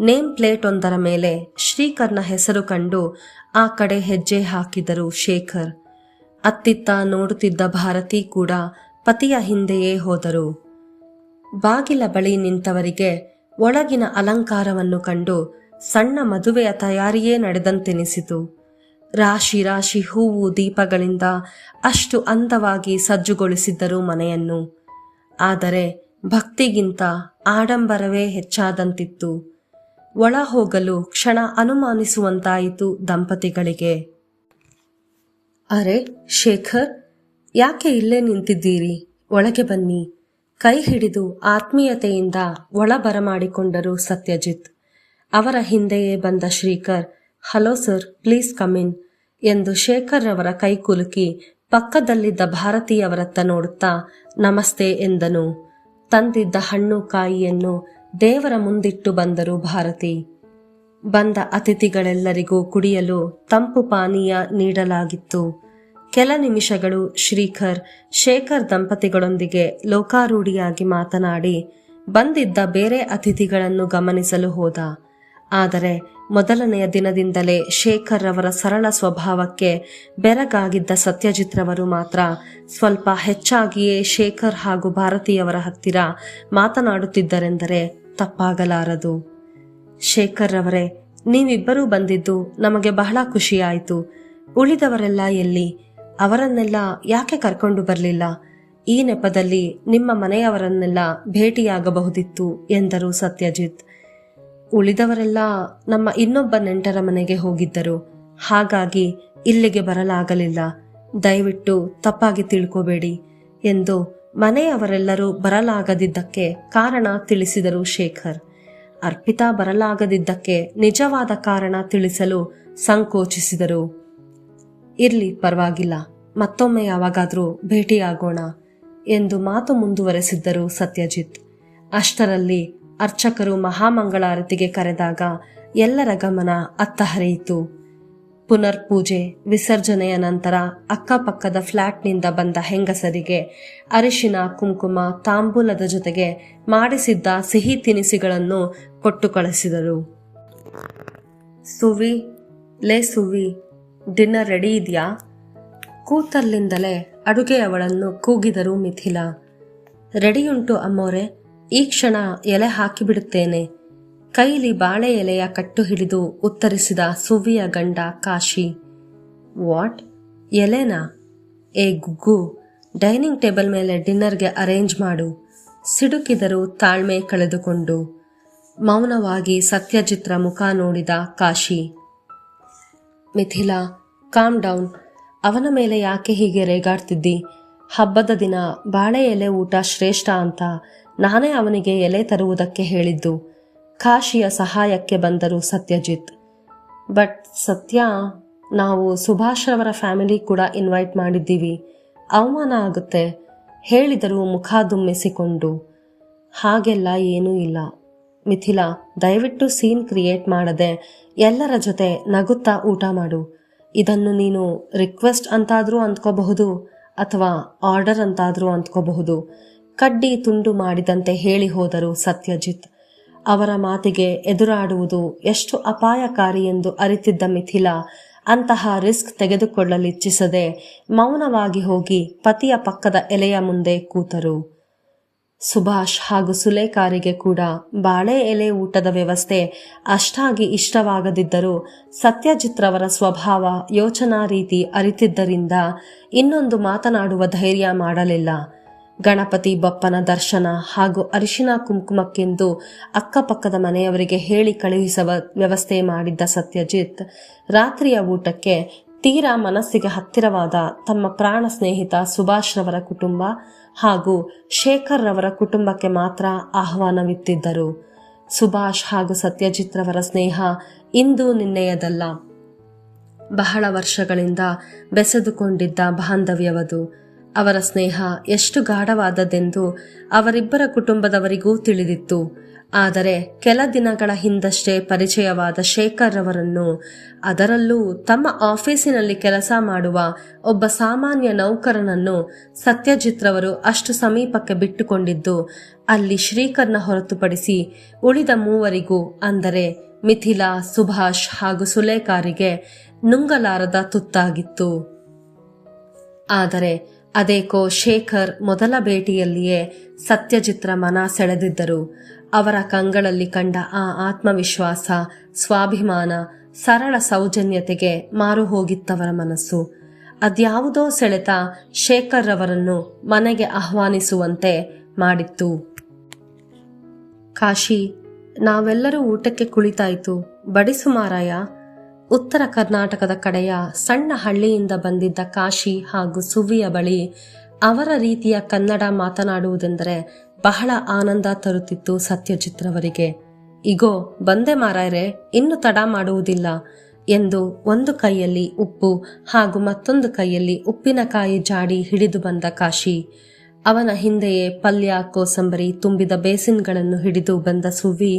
ನೇಮ್ ಪ್ಲೇಟ್ ಒಂದರ ಮೇಲೆ ಶ್ರೀಕರ್ನ ಹೆಸರು ಕಂಡು ಆ ಕಡೆ ಹೆಜ್ಜೆ ಹಾಕಿದರು ಶೇಖರ್. ಅತ್ತಿತ್ತ ನೋಡುತ್ತಿದ್ದ ಭಾರತಿ ಕೂಡ ಪತಿಯ ಹಿಂದೆಯೇ ಹೋದರು. ಬಾಗಿಲ ಬಳಿ ನಿಂತವರಿಗೆ ಒಳಗಿನ ಅಲಂಕಾರವನ್ನು ಕಂಡು ಸಣ್ಣ ಮದುವೆಯ ತಯಾರಿಯೇ ನಡೆದಂತೆನಿಸಿತು. ರಾಶಿ ರಾಶಿ ಹೂವು ದೀಪಗಳಿಂದ ಅಷ್ಟು ಅಂದವಾಗಿ ಸಜ್ಜುಗೊಳಿಸಿದ್ದರು ಮನೆಯನ್ನು. ಆದರೆ ಭಕ್ತಿಗಿಂತ ಆಡಂಬರವೇ ಹೆಚ್ಚಾದಂತಿತ್ತು. ಒಳ ಹೋಗಲು ಕ್ಷಣ ಅನುಮಾನಿಸುವಂತಾಯಿತು ದಂಪತಿಗಳಿಗೆ. ಅರೆ ಶೇಖರ್, ಯಾಕೆ ಇಲ್ಲೇ ನಿಂತಿದ್ದೀರಿ? ಒಳಗೆ ಬನ್ನಿ. ಕೈ ಹಿಡಿದು ಆತ್ಮೀಯತೆಯಿಂದ ಒಳ ಬರಮಾಡಿಕೊಂಡರು ಸತ್ಯಜಿತ್. ಅವರ ಹಿಂದೆಯೇ ಬಂದ Shrikar, hello sir, please come in ಎಂದು ಶೇಖರ್ ಅವರ ಕೈ ಕುಲುಕಿ ಪಕ್ಕದಲ್ಲಿದ್ದ ಭಾರತೀಯವರತ್ತ ನೋಡುತ್ತಾ ನಮಸ್ತೆ ಎಂದನು. ತಂದಿದ್ದ ಹಣ್ಣು ಕಾಯಿಯನ್ನು ದೇವರ ಮುಂದಿಟ್ಟು ಬಂದರು ಭಾರತಿ. ಬಂದ ಅತಿಥಿಗಳೆಲ್ಲರಿಗೂ ಕುಡಿಯಲು ತಂಪು ಪಾನೀಯ ನೀಡಲಾಗಿತ್ತು. ಕೆಲ ನಿಮಿಷಗಳು ಶ್ರೀಕರ್ ಶೇಖರ್ ದಂಪತಿಗಳೊಂದಿಗೆ ಲೋಕಾರೂಢಿಯಾಗಿ ಮಾತನಾಡಿ ಬಂದಿದ್ದ ಬೇರೆ ಅತಿಥಿಗಳನ್ನು ಗಮನಿಸಲು ಹೋದ. ಆದರೆ ಮೊದಲನೆಯ ದಿನದಿಂದಲೇ ಶೇಖರ್ ಅವರ ಸರಳ ಸ್ವಭಾವಕ್ಕೆ ಬೆರಗಾಗಿದ್ದ ಸತ್ಯಜಿತ್ರವರು ಮಾತ್ರ ಸ್ವಲ್ಪ ಹೆಚ್ಚಾಗಿಯೇ ಶೇಖರ್ ಹಾಗೂ ಭಾರತೀಯವರ ಹತ್ತಿರ ಮಾತನಾಡುತ್ತಿದ್ದರೆಂದರೆ ತಪ್ಪಾಗಲಾರದು. ಶೇಖರ್ ಅವರೇ, ನೀವಿಬ್ಬರೂ ಬಂದಿದ್ದು ನಮಗೆ ಬಹಳ ಖುಷಿಯಾಯಿತು. ಉಳಿದವರೆಲ್ಲ ಎಲ್ಲಿ? ಅವರನ್ನೆಲ್ಲ ಯಾಕೆ ಕರ್ಕೊಂಡು ಬರಲಿಲ್ಲ? ಈ ನೆಪದಲ್ಲಿ ನಿಮ್ಮ ಮನೆಯವರನ್ನೆಲ್ಲ ಭೇಟಿಯಾಗಬಹುದಿತ್ತು ಎಂದರು ಸತ್ಯಜಿತ್. ಉಳಿದವರೆಲ್ಲ ನಮ್ಮ ಇನ್ನೊಬ್ಬ ನೆಂಟರ ಮನೆಗೆ ಹೋಗಿದ್ದರು, ಹಾಗಾಗಿ ಇಲ್ಲಿಗೆ ಬರಲಾಗಲಿಲ್ಲ. ದಯವಿಟ್ಟು ತಪ್ಪಾಗಿ ತಿಳ್ಕೋಬೇಡಿ ಎಂದು ಮನೆಯವರೆಲ್ಲರೂ ಬರಲಾಗದಿದ್ದಕ್ಕೆ ಕಾರಣ ತಿಳಿಸಿದರು ಶೇಖರ್. ಅರ್ಪಿತಾ ಬರಲಾಗದಿದ್ದಕ್ಕೆ ನಿಜವಾದ ಕಾರಣ ತಿಳಿಸಲು ಸಂಕೋಚಿಸಿದರು. ಇರ್ಲಿ, ಪರವಾಗಿಲ್ಲ, ಮತ್ತೊಮ್ಮೆ ಯಾವಾಗಾದ್ರೂ ಭೇಟಿಯಾಗೋಣ ಎಂದು ಮಾತು ಮುಂದುವರೆಸಿದ್ದರು ಸತ್ಯಜಿತ್. ಅಷ್ಟರಲ್ಲಿ ಅರ್ಚಕರು ಮಹಾಮಂಗಳಾರತಿಗೆ ಕರೆದಾಗ ಎಲ್ಲರ ಗಮನ ಅತ್ತ ಹರಿಯಿತು. ಪುನರ್ ಪೂಜೆ ವಿಸರ್ಜನೆಯ ನಂತರ ಅಕ್ಕಪಕ್ಕದ ಫ್ಲಾಟ್ನಿಂದ ಬಂದ ಹೆಂಗಸರಿಗೆ ಅರಿಶಿನ ಕುಂಕುಮ ತಾಂಬೂಲದ ಜೊತೆಗೆ ಮಾಡಿಸಿದ್ದ ಸಿಹಿ ತಿನಿಸುಗಳನ್ನು ಕೊಟ್ಟು ಕಳಿಸಿದರು. ಸುವಿ, ಲೇ ಸುವಿ, ಡಿನ್ನರ್ ರೆಡಿ ಇದೆಯಾ? ಕೂತಲ್ಲಿಂದಲೇ ಅಡುಗೆಯವಳನ್ನು ಕೂಗಿದರು ಮಿಥಿಲಾ. ರೆಡಿಯುಂಟು ಅಮ್ಮೋರೆ, ಈ ಕ್ಷಣ ಎಲೆ ಹಾಕಿಬಿಡುತ್ತೇನೆ. ಕೈಲಿ ಬಾಳೆ ಎಲೆಯ ಕಟ್ಟು ಹಿಡಿದು ಉತ್ತರಿಸಿದ ಸುವ್ವಿಯ ಗಂಡ ಕಾಶಿ. What, Elena? ಏ ಗುಗ್ಗು, ಡೈನಿಂಗ್ ಟೇಬಲ್ ಮೇಲೆ ಡಿನ್ನರ್ಗೆ ಅರೇಂಜ್ ಮಾಡು. ಸಿಡುಕಿದರು ತಾಳ್ಮೆ ಕಳೆದುಕೊಂಡು. ಮೌನವಾಗಿ ಸತ್ಯಜಿತ್ರ ಮುಖ ನೋಡಿದ ಕಾಶಿ. Mithila, calm down. ಅವನ ಮೇಲೆ ಯಾಕೆ ಹೀಗೆ ರೇಗಾಡ್ತಿದ್ದಿ? ಹಬ್ಬದ ದಿನ ಬಾಳೆ ಎಲೆ ಊಟ ಶ್ರೇಷ್ಠ ಅಂತ ನಾನೇ ಅವನಿಗೆ ಎಲೆ ತರುವುದಕ್ಕೆ ಹೇಳಿದ್ದು. ಕಾಶಿಯ ಸಹಾಯಕ್ಕೆ ಬಂದರು ಸತ್ಯಜಿತ್. ಬಟ್ ಸತ್ಯ, ನಾವು ಸುಭಾಷ್ ರವರ ಫ್ಯಾಮಿಲಿ ಕೂಡ ಇನ್ವೈಟ್ ಮಾಡಿದ್ದೀವಿ, ಅವಮಾನ ಆಗುತ್ತೆ ಹೇಳಿದರು ಮುಖ ದುಮ್ಮಿಸಿಕೊಂಡು. ಹಾಗೆಲ್ಲ ಏನೂ ಇಲ್ಲ ಮಿಥಿಲಾ, ದಯವಿಟ್ಟು ಸೀನ್ ಕ್ರಿಯೇಟ್ ಮಾಡದೆ ಎಲ್ಲರ ಜೊತೆ ನಗುತ್ತಾ ಊಟ ಮಾಡು. ಇದನ್ನು ನೀನು ರಿಕ್ವೆಸ್ಟ್ ಅಂತಾದ್ರೂ ಅಂದ್ಕೋಬಹುದು ಅಥವಾ ಆರ್ಡರ್ ಅಂತಾದ್ರೂ ಅಂದ್ಕೋಬಹುದು. ಕಡ್ಡಿ ತುಂಡು ಮಾಡಿದಂತೆ ಹೇಳಿ ಹೋದರು ಸತ್ಯಜಿತ್. ಅವರ ಮಾತಿಗೆ ಎದುರಾಡುವುದು ಎಷ್ಟು ಅಪಾಯಕಾರಿ ಎಂದು ಅರಿತಿದ್ದ ಮಿಥಿಲಾ ಅಂತಹ ರಿಸ್ಕ್ ತೆಗೆದುಕೊಳ್ಳಲಿಚ್ಛಿಸದೆ ಮೌನವಾಗಿ ಹೋಗಿ ಪತಿಯ ಪಕ್ಕದ ಎಲೆಯ ಮುಂದೆ ಕೂತರು. ಸುಭಾಷ್ ಹಾಗೂ ಸುಲೇಖಾರಿಗೆ ಕೂಡ ಬಾಳೆ ಎಲೆ ಊಟದ ವ್ಯವಸ್ಥೆ ಅಷ್ಟಾಗಿ ಇಷ್ಟವಾಗದಿದ್ದರೂ ಸತ್ಯಜಿತ್ರವರ ಸ್ವಭಾವ ಯೋಚನಾ ರೀತಿ ಅರಿತಿದ್ದರಿಂದ ಇನ್ನೊಂದು ಮಾತನಾಡುವ ಧೈರ್ಯ ಮಾಡಲಿಲ್ಲ. ಗಣಪತಿ ಬಪ್ಪನ ದರ್ಶನ ಹಾಗೂ ಅರಿಶಿನ ಕುಂಕುಮಕ್ಕೆಂದು ಅಕ್ಕಪಕ್ಕದ ಮನೆಯವರಿಗೆ ಹೇಳಿ ಕಳುಹಿಸುವ ವ್ಯವಸ್ಥೆ ಮಾಡಿದ್ದ ಸತ್ಯಜಿತ್ ರಾತ್ರಿಯ ಊಟಕ್ಕೆ ತೀರಾ ಮನಸ್ಸಿಗೆ ಹತ್ತಿರವಾದ ತಮ್ಮ ಪ್ರಾಣ ಸ್ನೇಹಿತ ಸುಭಾಷ್ ರವರ ಕುಟುಂಬ ಹಾಗೂ ಶೇಖರ್ ರವರ ಕುಟುಂಬಕ್ಕೆ ಮಾತ್ರ ಆಹ್ವಾನವಿತ್ತಿದ್ದರು. ಸುಭಾಷ್ ಹಾಗೂ ಸತ್ಯಜಿತ್ ರವರ ಸ್ನೇಹ ಇಂದು ನಿನ್ನೆಯದಲ್ಲ, ಬಹಳ ವರ್ಷಗಳಿಂದ ಬೆಸೆದುಕೊಂಡಿದ್ದ ಬಾಂಧವ್ಯವದು. ಅವರ ಸ್ನೇಹ ಎಷ್ಟು ಗಾಢವಾದದ್ದೆಂದು ಅವರಿಬ್ಬರ ಕುಟುಂಬದವರಿಗೂ ತಿಳಿದಿತ್ತು. ಆದರೆ ಕೆಲ ದಿನಗಳ ಹಿಂದಷ್ಟೇ ಪರಿಚಯವಾದ ಶೇಖರ್ ರವರನ್ನು, ಅದರಲ್ಲೂ ತಮ್ಮ ಆಫೀಸಿನಲ್ಲಿ ಕೆಲಸ ಮಾಡುವ ಒಬ್ಬ ಸಾಮಾನ್ಯ ನೌಕರನನ್ನು ಸತ್ಯಜಿತ್ ರವರು ಅಷ್ಟು ಸಮೀಪಕ್ಕೆ ಬಿಟ್ಟುಕೊಂಡಿದ್ದು ಅಲ್ಲಿ ಶ್ರೀಕರ್ನ ಹೊರತುಪಡಿಸಿ ಉಳಿದ ಮೂವರಿಗೂ, ಅಂದರೆ ಮಿಥಿಲಾ, ಸುಭಾಷ್ ಹಾಗೂ ಸುಲೇಖಾರಿಗೆ ನುಂಗಲಾರದ ತುತ್ತಾಗಿತ್ತು. ಆದರೆ ಅದೇಕೋ ಶೇಖರ್ ಮೊದಲ ಭೇಟಿಯಲ್ಲಿಯೇ ಸತ್ಯಜಿತ್ರ ಮನ ಸೆಳೆದಿದ್ದರು. ಅವರ ಕಂಗಳಲ್ಲಿ ಕಂಡ ಆ ಆತ್ಮವಿಶ್ವಾಸ, ಸ್ವಾಭಿಮಾನ, ಸರಳ ಸೌಜನ್ಯತೆಗೆ ಮಾರು ಹೋಗಿತ್ತವರ ಮನಸ್ಸು. ಅದ್ಯಾವುದೋ ಸೆಳೆತ ಶೇಖರ್ ಅವರನ್ನು ಮನೆಗೆ ಆಹ್ವಾನಿಸುವಂತೆ ಮಾಡಿತ್ತು. ಕಾಶಿ, ನಾವೆಲ್ಲರೂ ಊಟಕ್ಕೆ ಕುಳಿತಾಯ್ತು, ಬಡಿಸು ಮಾರಾಯ. ಉತ್ತರ ಕರ್ನಾಟಕದ ಕಡೆಯ ಸಣ್ಣ ಹಳ್ಳಿಯಿಂದ ಬಂದಿದ್ದ ಕಾಶಿ ಹಾಗೂ ಸುವ್ವಿಯ ಬಳಿ ಅವರ ರೀತಿಯ ಕನ್ನಡ ಮಾತನಾಡುವುದೆಂದರೆ ಬಹಳ ಆನಂದ ತರುತ್ತಿತ್ತು ಸತ್ಯಜಿತ್ರವರಿಗೆ. ಇಗೋ ಬಂದೆ ಮಾರಾಯರೆ, ಇನ್ನು ತಡ ಮಾಡುವುದಿಲ್ಲ ಎಂದು ಒಂದು ಕೈಯಲ್ಲಿ ಉಪ್ಪು ಹಾಗೂ ಮತ್ತೊಂದು ಕೈಯಲ್ಲಿ ಉಪ್ಪಿನಕಾಯಿ ಜಾಡಿ ಹಿಡಿದು ಬಂದ ಕಾಶಿ. ಅವನ ಹಿಂದೆಯೇ ಪಲ್ಯ, ಕೋಸಂಬರಿ ತುಂಬಿದ ಬೇಸಿನ್ಗಳನ್ನು ಹಿಡಿದು ಬಂದ ಸುವ್ವಿ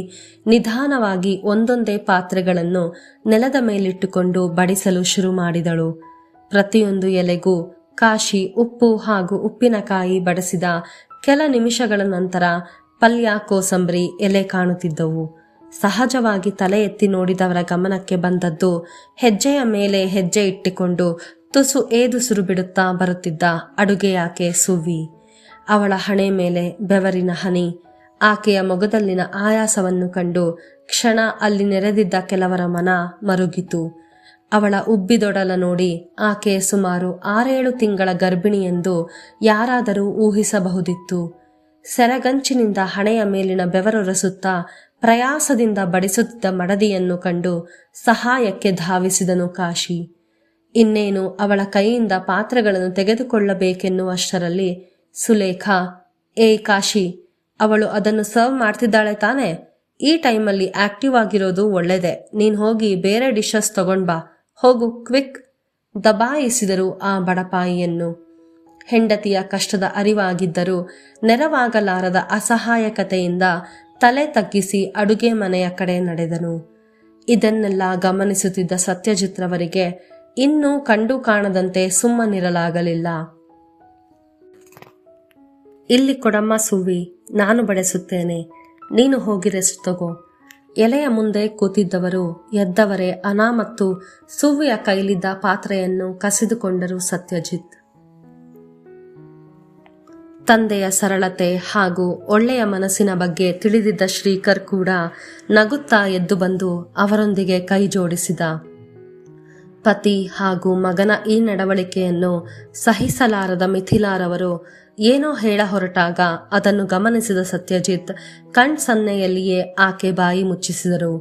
ನಿಧಾನವಾಗಿ ಒಂದೊಂದೇ ಪಾತ್ರೆಗಳನ್ನು ನೆಲದ ಮೇಲಿಟ್ಟುಕೊಂಡು ಬಡಿಸಲು ಶುರು ಮಾಡಿದಳು. ಪ್ರತಿಯೊಂದು ಎಲೆಗೂ ಕಾಶಿ ಉಪ್ಪು ಹಾಗೂ ಉಪ್ಪಿನಕಾಯಿ ಬಡಿಸಿದ ಕೆಲ ನಿಮಿಷಗಳ ನಂತರ ಪಲ್ಯ, ಕೋಸಂಬರಿ ಎಲೆ ಕಾಣುತ್ತಿದ್ದವು. ಸಹಜವಾಗಿ ತಲೆ ಎತ್ತಿ ನೋಡಿದವರ ಗಮನಕ್ಕೆ ಬಂದದ್ದು ಹೆಜ್ಜೆಯ ಮೇಲೆ ಹೆಜ್ಜೆ ಇಟ್ಟುಕೊಂಡು ತುಸು ಏದುಸಿರು ಬಿಡುತ್ತಾ ಬರುತ್ತಿದ್ದ ಅಡುಗೆಯಾಕೆ ಸುವ್ವಿ. ಅವಳ ಹಣೆ ಮೇಲೆ ಬೆವರಿನ ಹನಿ, ಆಕೆಯ ಮೊಗದಲ್ಲಿನ ಆಯಾಸವನ್ನು ಕಂಡು ಕ್ಷಣ ಅಲ್ಲಿ ನೆರೆದಿದ್ದ ಕೆಲವರ ಮನ ಮರುಗಿತು. ಅವಳ ಉಬ್ಬಿದೊಡಲ ನೋಡಿ ಆಕೆ ಸುಮಾರು 6-7 ತಿಂಗಳ ಗರ್ಭಿಣಿಯೆಂದು ಯಾರಾದರೂ ಊಹಿಸಬಹುದಿತ್ತು. ಸೆರಗಂಚಿನಿಂದ ಹಣೆಯ ಮೇಲಿನ ಬೆವರೊರೆಸುತ್ತಾ ಪ್ರಯಾಸದಿಂದ ಬಡಿಸುತ್ತಿದ್ದ ಮಡದಿಯನ್ನು ಕಂಡು ಸಹಾಯಕ್ಕೆ ಧಾವಿಸಿದನು ಕಾಶಿ. ಇನ್ನೇನು ಅವಳ ಕೈಯಿಂದ ಪಾತ್ರೆಗಳನ್ನು ತೆಗೆದುಕೊಳ್ಳಬೇಕೆನ್ನುವಷ್ಟರಲ್ಲಿ ಸುಲೇಖಾ, ಏಯ್ ಕಾಶಿ, ಅವಳು ಅದನ್ನು ಸರ್ವ್ ಮಾಡ್ತಿದ್ದಾಳೆ ತಾನೆ? ಈ ಟೈಮಲ್ಲಿ ಆಕ್ಟಿವ್ ಆಗಿರೋದು ಒಳ್ಳೆದೆ. ನೀನ್ ಹೋಗಿ ಬೇರೆ ಡಿಶಸ್ ತಗೊಂಡ್ ಬಾ, ಹೋಗು ಕ್ವಿಕ್, ದಬಾಯಿಸಿದರು ಆ ಬಡಪಾಯಿಯನ್ನು. ಹೆಂಡತಿಯ ಕಷ್ಟದ ಅರಿವಾಗಿದ್ದರೂ ನೆರವಾಗಲಾರದ ಅಸಹಾಯಕತೆಯಿಂದ ತಲೆ ತಗ್ಗಿಸಿ ಅಡುಗೆ ಮನೆಯ ಕಡೆ ನಡೆದನು. ಇದನ್ನೆಲ್ಲ ಗಮನಿಸುತ್ತಿದ್ದ ಸತ್ಯಜಿತ್ರವರಿಗೆ ಇನ್ನೂ ಕಂಡು ಕಾಣದಂತೆ ಸುಮ್ಮನಿರಲಾಗಲಿಲ್ಲ. ಇಲ್ಲಿ ಕೊಡಮ್ಮ ಸುವ್ವಿ, ನಾನು ಬಡಿಸುತ್ತೇನೆ, ನೀನು ಹೋಗಿ ರೆಸ್ಟ್ ತಗೋ. ಎಲೆಯ ಮುಂದೆ ಕೂತಿದ್ದವರು ಎದ್ದವರೇ ಅನಾ ಮತ್ತು ಸುವ್ವಿಯ ಕೈಲಿದ್ದ ಪಾತ್ರೆಯನ್ನು ಕಸಿದುಕೊಂಡರು ಸತ್ಯಜಿತ್. ತಂದೆಯ ಸರಳತೆ ಹಾಗೂ ಒಳ್ಳೆಯ ಮನಸ್ಸಿನ ಬಗ್ಗೆ ತಿಳಿದಿದ್ದ ಶ್ರೀಕರ್ ಕೂಡ ನಗುತ್ತಾ ಎದ್ದು ಬಂದು ಅವರೊಂದಿಗೆ ಕೈ ಜೋಡಿಸಿದ. ಪತಿ ಹಾಗೂ ಮಗನ ಈ ನಡವಳಿಕೆಯನ್ನು ಸಹಿಸಲಾರದ ಮಿಥಿಲಾರವರು ಏನೋ ಹೇಳ ಹೊರಟಾಗ ಅದನ್ನು ಗಮನಿಸಿದ ಸತ್ಯಜಿತ್ ಕಣ್ಸನ್ನೆಯಲ್ಲಿಯೇ ಆಕೆ ಬಾಯಿ ಮುಚ್ಚಿಸಿದರು.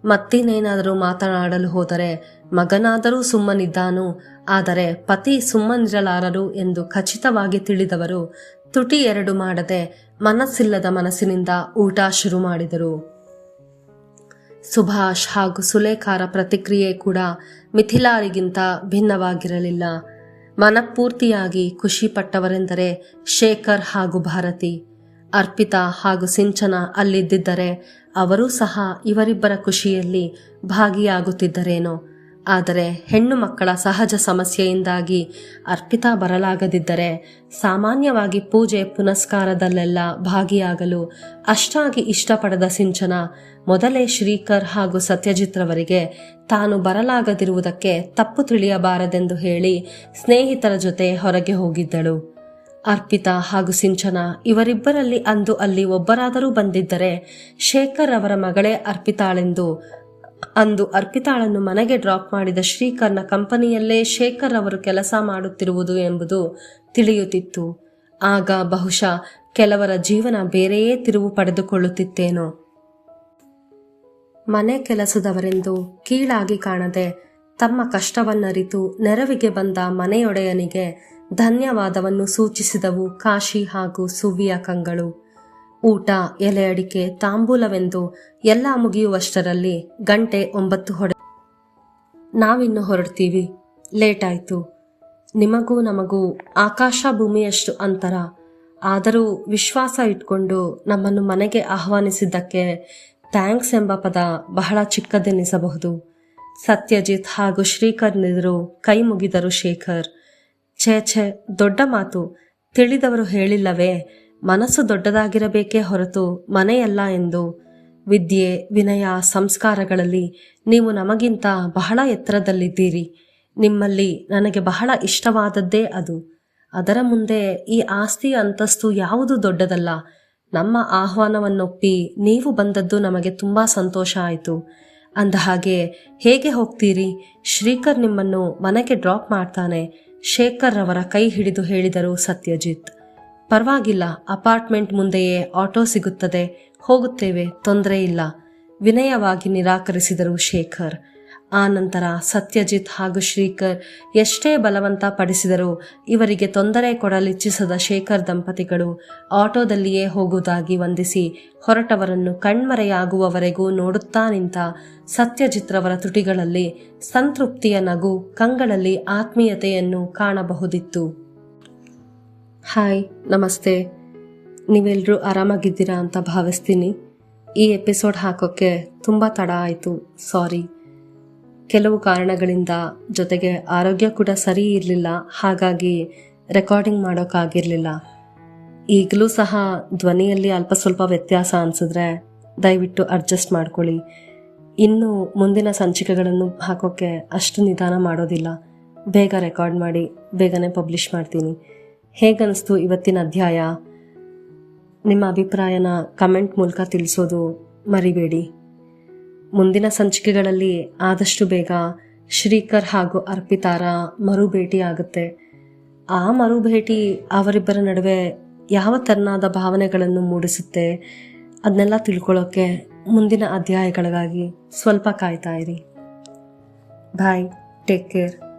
ಮತ್ತಿನ್ನೇನಾದರೂ ಮಾತನಾಡಲು ಹೋದರೆ ಮಗನಾದರೂ ಸುಮ್ಮನಿದ್ದಾನು, ಆದರೆ ಪತಿ ಸುಮ್ಮನಿರಲಾರರು ಎಂದು ಖಚಿತವಾಗಿ ತಿಳಿದವರು ತುಟಿ ಎರಡು ಮಾಡದೆ ಮನಸ್ಸಿಲ್ಲದ ಮನಸ್ಸಿನಿಂದ ಊಟ ಶುರು ಮಾಡಿದರು. ಸುಭಾಷ್ ಹಾಗೂ ಸುಲೇಖಾರ ಪ್ರತಿಕ್ರಿಯೆ ಕೂಡ ಮಿಥಿಲಾರಿಗಿಂತ ಭಿನ್ನವಾಗಿರಲಿಲ್ಲ. ಮನಪೂರ್ತಿಯಾಗಿ ಖುಷಿ ಪಟ್ಟವರೆಂದರೆ ಶೇಖರ್ ಹಾಗೂ ಭಾರತಿ. ಅರ್ಪಿತಾ ಹಾಗೂ ಸಿಂಚನ ಅಲ್ಲಿದ್ದಿದ್ದರೆ ಅವರೂ ಸಹ ಇವರಿಬ್ಬರ ಖುಷಿಯಲ್ಲಿ ಭಾಗಿಯಾಗುತ್ತಿದ್ದರೇನೋ. ಆದರೆ ಹೆಣ್ಣು ಮಕ್ಕಳ ಸಹಜ ಸಮಸ್ಯೆಯಿಂದಾಗಿ ಅರ್ಪಿತಾ ಬರಲಾಗದಿದ್ದರೆ ಸಾಮಾನ್ಯವಾಗಿ ಪೂಜೆ ಪುನಸ್ಕಾರದಲ್ಲೆಲ್ಲ ಭಾಗಿಯಾಗಲು ಅಷ್ಟಾಗಿ ಇಷ್ಟಪಡದ ಸಿಂಚನ ಮೊದಲೇ ಶ್ರೀಕರ್ ಹಾಗೂ ಸತ್ಯಜಿತ್ರವರಿಗೆ ತಾನು ಬರಲಾಗದಿರುವುದಕ್ಕೆ ತಪ್ಪು ತಿಳಿಯಬಾರದೆಂದು ಹೇಳಿ ಸ್ನೇಹಿತರ ಜೊತೆ ಹೊರಗೆ ಹೋಗಿದ್ದಳು. ಅರ್ಪಿತಾ ಹಾಗೂ ಸಿಂಚನ ಇವರಿಬ್ಬರಲ್ಲಿ ಅಂದು ಅಲ್ಲಿ ಒಬ್ಬರಾದರೂ ಬಂದಿದ್ದರೆ ಶೇಖರ್ ಅವರ ಮಗಳೇ ಅರ್ಪಿತಾಳೆಂದು, ಅಂದು ಅರ್ಪಿತಾಳನ್ನು ಮನೆಗೆ ಡ್ರಾಪ್ ಮಾಡಿದ ಶ್ರೀಕರ್ನ ಕಂಪನಿಯಲ್ಲೇ ಶೇಖರ್ ಅವರು ಕೆಲಸ ಮಾಡುತ್ತಿರುವುದು ಎಂಬುದು ತಿಳಿಯುತ್ತಿತ್ತು. ಆಗ ಬಹುಶಃ ಕೆಲವರ ಜೀವನ ಬೇರೆಯೇ ತಿರುವು ಪಡೆದುಕೊಳ್ಳುತ್ತಿತ್ತೇನೋ. ಮನೆ ಕೆಲಸದವರೆಂದು ಕೀಳಾಗಿ ಕಾಣದೆ ತಮ್ಮ ಕಷ್ಟವನ್ನರಿತು ನೆರವಿಗೆ ಬಂದ ಮನೆಯೊಡೆಯನಿಗೆ ಧನ್ಯವಾದವನ್ನು ಸೂಚಿಸಿದವು ಕಾಶಿ ಹಾಗೂ ಸುವ್ವಿಯ ಕಂಗಳು. ಊಟ, ಎಲೆ ಅಡಿಕೆ, ತಾಂಬೂಲವೆಂದು ಎಲ್ಲ ಮುಗಿಯುವಷ್ಟರಲ್ಲಿ ಗಂಟೆ 9 ಹೊಡೆ. ನಾವಿನ್ನು ಹೊರಡ್ತೀವಿ, ಲೇಟ್ ಆಯ್ತು. ನಿಮಗೂ ನಮಗೂ ಆಕಾಶ ಭೂಮಿಯಷ್ಟು ಅಂತರ. ಆದರೂ ವಿಶ್ವಾಸ ಇಟ್ಕೊಂಡು ನಮ್ಮನ್ನು ಮನೆಗೆ ಆಹ್ವಾನಿಸಿದ್ದಕ್ಕೆ ಥ್ಯಾಂಕ್ಸ್ ಎಂಬ ಪದ ಬಹಳ ಚಿಕ್ಕದೆನಿಸಬಹುದು. ಸತ್ಯಜಿತ್ ಹಾಗೂ ಶ್ರೀಕರ್ನೆದುರು ಕೈ ಮುಗಿದರು ಶೇಖರ್. ಛೇ, ದೊಡ್ಡ ಮಾತು. ತಿಳಿದವರು ಹೇಳಿಲ್ಲವೇ, ಮನಸ್ಸು ದೊಡ್ಡದಾಗಿರಬೇಕೇ ಹೊರತು ಮನೆಯಲ್ಲ ಎಂದು. ವಿದ್ಯೆ, ವಿನಯ, ಸಂಸ್ಕಾರಗಳಲ್ಲಿ ನೀವು ನಮಗಿಂತ ಬಹಳ ಎತ್ತರದಲ್ಲಿದ್ದೀರಿ. ನಿಮ್ಮಲ್ಲಿ ನನಗೆ ಬಹಳ ಇಷ್ಟವಾದದ್ದೇ ಅದು. ಅದರ ಮುಂದೆ ಈ ಆಸ್ತಿ ಅಂತಸ್ತು ಯಾವುದು ದೊಡ್ಡದಲ್ಲ. ನಮ್ಮ ಆಹ್ವಾನವನ್ನೊಪ್ಪಿ ನೀವು ಬಂದದ್ದು ನಮಗೆ ತುಂಬಾ ಸಂತೋಷ ಆಯಿತು. ಅಂದ ಹಾಗೆ ಹೇಗೆ ಹೋಗ್ತೀರಿ? ಶ್ರೀಕರ್ ನಿಮ್ಮನ್ನು ಮನೆಗೆ ಡ್ರಾಪ್ ಮಾಡ್ತಾನೆ. ಶೇಖರ್ ಅವರ ಕೈ ಹಿಡಿದು ಹೇಳಿದರು ಸತ್ಯಜಿತ್. ಪರವಾಗಿಲ್ಲ, ಅಪಾರ್ಟ್ಮೆಂಟ್ ಮುಂದೆಯೇ ಆಟೋ ಸಿಗುತ್ತದೆ, ಹೋಗುತ್ತೇವೆ, ತೊಂದರೆ ಇಲ್ಲ, ವಿನಯವಾಗಿ ನಿರಾಕರಿಸಿದರು ಶೇಖರ್. ಆ ನಂತರ ಸತ್ಯಜಿತ್ ಹಾಗೂ ಶ್ರೀಕರ್ ಎಷ್ಟೇ ಬಲವಂತ ಪಡಿಸಿದರೂ ಇವರಿಗೆ ತೊಂದರೆ ಕೊಡಲಿಚ್ಛಿಸದ ಶೇಖರ್ ದಂಪತಿಗಳು ಆಟೋದಲ್ಲಿಯೇ ಹೋಗುವುದಾಗಿ ವಂದಿಸಿ ಹೊರಟವರನ್ನು ಕಣ್ಮರೆಯಾಗುವವರೆಗೂ ನೋಡುತ್ತಾ ನಿಂತ ಸತ್ಯಜಿತ್ರವರ ತುಟಿಗಳಲ್ಲಿ ಸಂತೃಪ್ತಿಯ ನಗು, ಕಂಗಳಲ್ಲಿ ಆತ್ಮೀಯತೆಯನ್ನು ಕಾಣಬಹುದಿತ್ತು. ಹಾಯ್, ನಮಸ್ತೆ. ನೀವೆಲ್ಲರೂ ಆರಾಮಾಗಿದ್ದೀರಾ ಅಂತ ಭಾವಿಸ್ತೀನಿ. ಈ ಎಪಿಸೋಡ್ ಹಾಕೋಕ್ಕೆ ತುಂಬ ತಡ ಆಯಿತು, ಸಾರಿ. ಕೆಲವು ಕಾರಣಗಳಿಂದ, ಜೊತೆಗೆ ಆರೋಗ್ಯ ಕೂಡ ಸರಿ ಇರಲಿಲ್ಲ, ಹಾಗಾಗಿ ರೆಕಾರ್ಡಿಂಗ್ ಮಾಡೋಕ್ಕಾಗಿರಲಿಲ್ಲ. ಈಗಲೂ ಸಹ ಧ್ವನಿಯಲ್ಲಿ ಅಲ್ಪ ಸ್ವಲ್ಪ ವ್ಯತ್ಯಾಸ ಅನಿಸಿದ್ರೆ ದಯವಿಟ್ಟು ಅಡ್ಜಸ್ಟ್ ಮಾಡ್ಕೊಳ್ಳಿ. ಇನ್ನು ಮುಂದಿನ ಸಂಚಿಕೆಗಳನ್ನು ಹಾಕೋಕ್ಕೆ ಅಷ್ಟು ನಿಧಾನ ಮಾಡೋದಿಲ್ಲ. ಬೇಗ ರೆಕಾರ್ಡ್ ಮಾಡಿ ಬೇಗನೆ ಪಬ್ಲಿಷ್ ಮಾಡ್ತೀನಿ. ಹೇಗನ್ನಿಸ್ತು ಇವತ್ತಿನ ಅಧ್ಯಾಯ? ನಿಮ್ಮ ಅಭಿಪ್ರಾಯನ ಕಮೆಂಟ್ ಮೂಲಕ ತಿಳಿಸೋದು ಮರಿಬೇಡಿ. ಮುಂದಿನ ಸಂಚಿಕೆಗಳಲ್ಲಿ ಆದಷ್ಟು ಬೇಗ ಶ್ರೀಕರ್ ಹಾಗೂ ಅರ್ಪಿತಾರ ಮರುಭೇಟಿ ಆಗುತ್ತೆ. ಆ ಮರುಭೇಟಿ ಅವರಿಬ್ಬರ ನಡುವೆ ಯಾವ ತೆರನಾದ ಭಾವನೆಗಳನ್ನು ಮೂಡಿಸುತ್ತೆ ಅದನ್ನೆಲ್ಲ ತಿಳ್ಕೊಳ್ಳೋಕ್ಕೆ ಮುಂದಿನ ಅಧ್ಯಾಯಗಳಿಗಾಗಿ ಸ್ವಲ್ಪ ಕಾಯ್ತಾ ಇರಿ. ಬಾಯ್, ಟೇಕ್ ಕೇರ್.